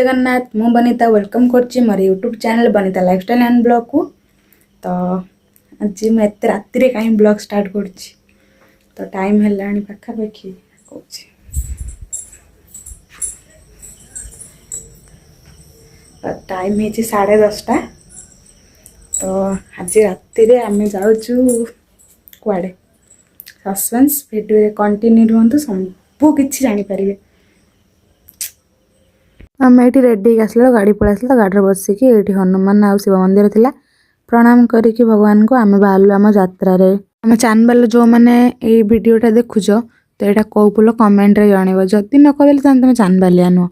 जगन्नाथ मु बनिता वेलकम करछि मोर YouTube channel Banita lifestyle and blog को। तो आज मैं एत राति रे काई ब्लॉग स्टार्ट करछि तो टाइम हेलानी पाखा पाखी कहछि टाइम है 10:30। तो आज राति रे आमे जाउछु कुआडे सस्पेंस वीडियो रे कंटिन्यू रहंतु सब किछि जानि परिबे। आम ये रेडी आसला गाड़ी पलि आसला गाड़ी बसिकी ये हनुमान आ शिव मंदिर थिला प्रणाम करिकी भगवान को आम बाहर आम यात्रा आम चैनल जो मैंने ये वीडियोटा देखुच तो यहाँ कौ पुल कमेंट रे जनइब जदि न कहले तुम चांदबालिया नुह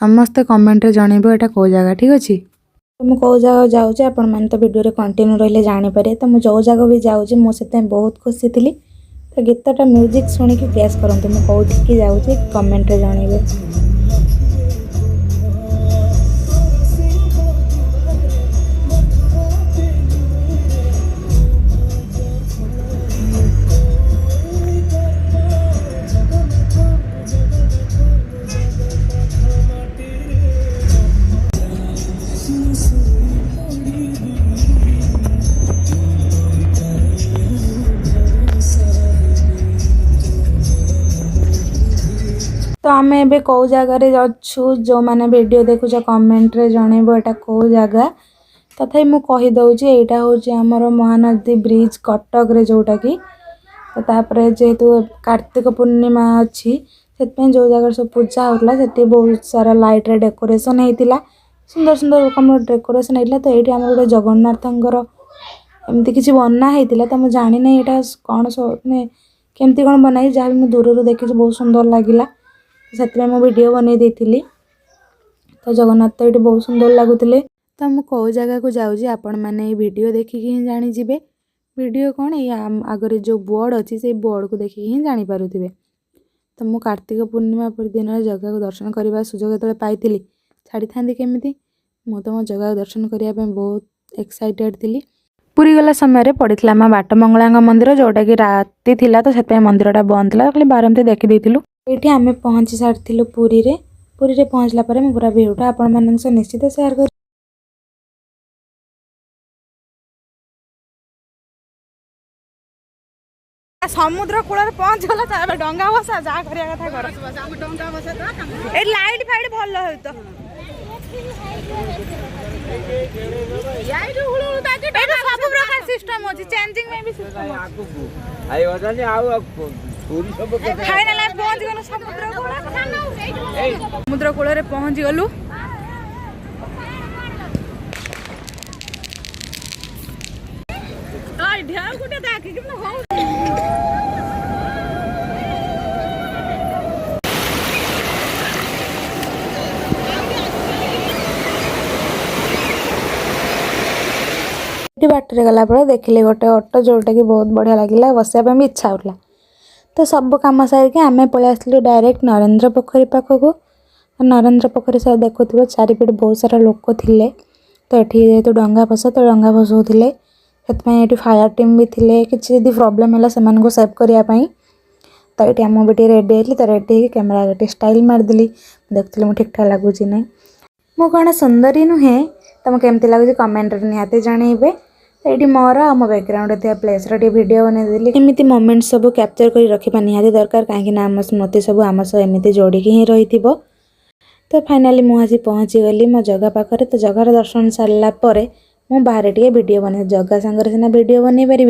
समस्ते कमेंट रे जनइब यहाँ कौ जगह ठीक अच्छे। तो मुझे कौ जगह जाऊँगी आपण मैंने तो वीडियो कंटिन्यू रही जानीपर। तो मुझे जो जगह भी जाऊँगी मुझे बहुत खुशी थी। तो गीतटा म्यूजिक शुणिकी गेस करते मुझे कौटी जाऊँगी कमेंट रे जनइबे। तो आम ए कौ जगार अच्छु जो मैंने वीडियो देखुच कमेंट रे जनइब एटा कौ जगह तथापि मु कहीदे यहाँ हूँ आमर महानदी ब्रिज कटक रे जोटा कि तो तापर जेहेतु कार्तिक पूर्णिमा अच्छी से जो जगह सब पूजा होता से बहुत सारा लाइट रे डेकोरेशन होता सुंदर सुंदर रकम डेकोरेशन होता। तो ये आम गोटे जगन्नाथंकर एमती किसी बना होता तो मुझे जानी ना यहाँ कौन मैंने केमती कौन बनाई जहाँ भी मुझे दूर देखी बहुत सुंदर लगिला से वीडियो बनई देती। तो जगन्नाथ तो ये बहुत सुंदर लगुले। तो मुझे कौ जगह को जाऊँगी आपण मैंने वीडियो देखिकी ही जानीजे वीडियो कौन ये आगे जो बोर्ड अच्छी से बोर्ड को देखिकी ही जानीपारे। तो मुझे कार्तिक पूर्णिमा पर दिन जगह को दर्शन करने सुजोग जो पाई छाड़ी था केमी मु तो मो जगह दर्शन करने बहुत एक्साइटेड थी। पुरी गला समय पड़ता आम बाट मंगला मंदिर जोटा कि राति थिला तो से मंदिरटा बंद था खाली बारमती देखी ये आम पहुँची सारी पुरी रे पहुँचला पूरा भिडियोटा आपण मान निश्चित शेयर कर समुद्र कूल पहुँच गला डंगा बसा जहाँ करवा कथा कर ए लाइट फाइट भल हो तो सब प्रकार सिस्टम अछि चेंजिंग में भी सिस्टम आई वजनी आउ पूरी सब फाइनल पहुंच गलो समुद्र कूल रे पहुंच गलु। आई ढेउ गुटे देखि कि हो बाटर गला देखिले गोटे ऑटो जोटा कि बहुत बढ़िया लगे बसवाई भी इच्छा होता। तो सब कम सारिक आम पलि आसलु डायरेक्ट नरेंद्र पोखरी पाखक। नरेंद्र पोखरी सर देखुव चारिपट बहुत सारा लोक थे। तो ये जेहतु डंगा भसा तो डंगा भसाऊे से फायर टीम भी थे कि प्रोब्लेम है से सेव करने। तो ये आम भी रेडी है तो रेडी कैमेरा गोटे स्टाइल मारदेली देखुली मुझे ठीक ठाक लगुच ना मु कौन सुंदरी नुहे तुम केमती लगुच कमेंट निहाती जनइबे। ये मोर आ मो बैकग्राउंड थी प्लेस वीडियो बनईदेली एमती मोमेंट सब कैप्चर कर रखा निहाती दरकार कहीं आम स्मृति सब आम सह एमती जोड़िकी ही रही। तो फाइनाली मुझे पहुँची गली मो जगह पाखे। तो जगार दर्शन सारापर मु बाहर टे वीडियो बन जगह सांगे सीना वीडियो बनई पारि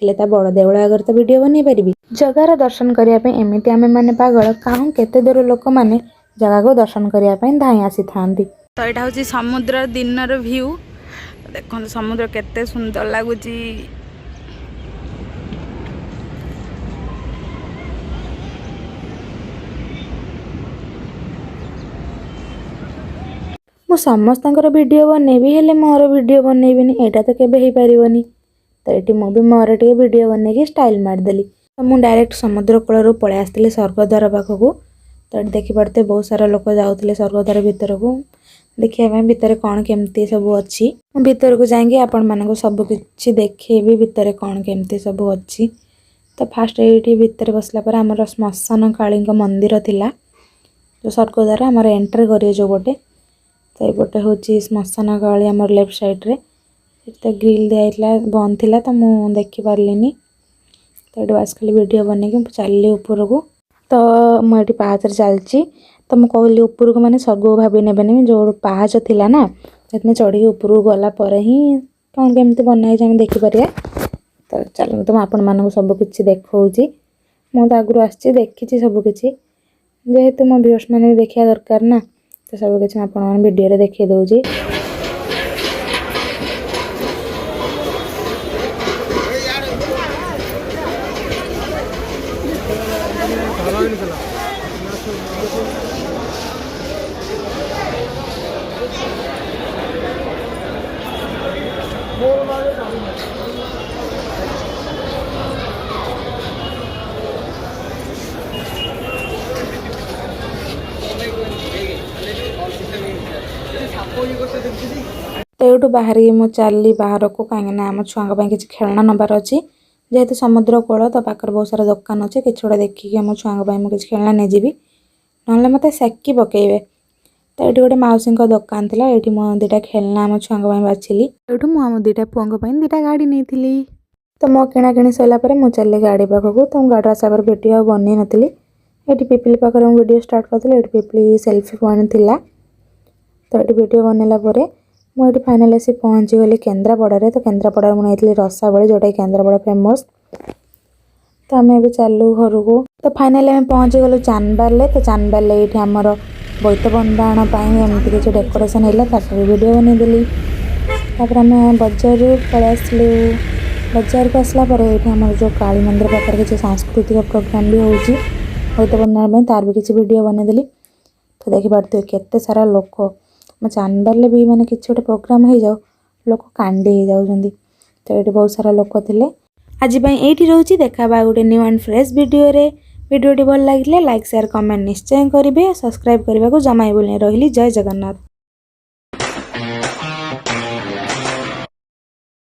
हेल्ले बड़ देवल आगे तो वीडियो बनई पारि। जगार दर्शन करने एमती आम मैंने पागल कहूँ केते दूर लोक मैंने जगह को दर्शन करने धाई आसी था। तो यहाँ हूँ समुद्र दिनर व्यू देखो समुद्र केते सुंदर लगुच। मु समस्त वीडियो बनैबी हेले मोर वीडियो बनैबिनी एटा तो केबे हो पारिबनी। तो ये मुझे मोर टे वीडियो बनैकी स्टाइल मारदेली। तो मुझे डायरेक्ट समुद्र कूल पलि आसती स्वर्गद्वार पाखक। तो ये देखिपे बहुत सारा लोक जाऊे स्वर्गद्वार भितर को देखिए भितर कौन केमती सब अच्छी भितर को जाएंगे आपण मानक सबकि देखेबी भितर कौन केमती सब अच्छी। तो फास्ट ये भितर बसला पर आमर श्मशान काली मंदिर थिला जो स्वर्गद्वार आमर एंट्री करिए जो गोटे तो ये हूँ श्मशान गली आम लेफ्ट साइड्रे तो ग्रिल दिया बंद थी तो मुझे देखिपारे तो ये बस खाली वीडियो बनैकी चलि ऊपर को तो मुझे पाहाच चलती तो मुझे कहली ऊपर को मैंने स्वर्ग भाभी ने जो पाहाच थी ना से चढ़ी ऊपर को गलापर ही कौन केमती बनाई आम देखिपर तो चलो तो मुझे सबकि देखी मुझे तो आगुरी आसी देखी सबकि जेहेतु मो व्यूअर्स मैंने भी देखा दरकार ना तो सबकि मुझे वीडियो देखी दूसरी तो ये बाहर मुझे चली बाहर को कहीं आम छुआ किसी खेलना नबार अच्छी जेहेतु समुद्र कूल तो पाखर बहुत सारा दुकान अच्छे कि गोटे देखिए आम छुआ मुझे खेलना नहीं जी ना मत सेकी पकड़े तो ये गोटे मौसी दुकान थी ये मुझे दुटा खेलना आम छुआ बाछिली ये मुझे दुटा पुओं दुटा गाड़ी नहीं तो मो किणाकिणी सरापर मुझे चली गाड़ी पाखक तो मुझे गाड़ी आसापर वीडियो बन नी ये पिपिली पाखे वीडियो स्टार्ट करी ये पिपिली सेल्फी पॉइंट थी तो ये वीडियो बनला मुझे फाइनाल आसी पहुँची गली केन्द्रापड़ा तो केन्द्रापड़ा मुझे रसाबली जोटा केन्द्रापड़ा फेमस तो आम ए चलू घर को तो फाइनाली आम पहुँची गलु चांदबार तो चांदबार ये आमर बोईत बंदाण एमती किसी डेकोरेशन है वीडियो बनईदेली आम बजार पलि आसलु बजार को आसला ये आम जो काली मंदिर पाखे किसी सांस्कृतिक प्रोग्राम भी होती बोईत बंदाण तार भी किसी वीडियो बनईदेली तो देखिपे केते सारा लोक मैं चांदबार भी मैंने किसी गोटे प्रोग्राम हो जाओ लोक कांडी हो जाती तो ये बहुत सारा लोक थे आज ये रोचे देखा गोटे न्यू एंड फ्रेश वीडियो भल लगे लाइक शेयर कमेंट निश्चय करेंगे सब्सक्राइब करने को जमा भूल रही जय जगन्नाथ।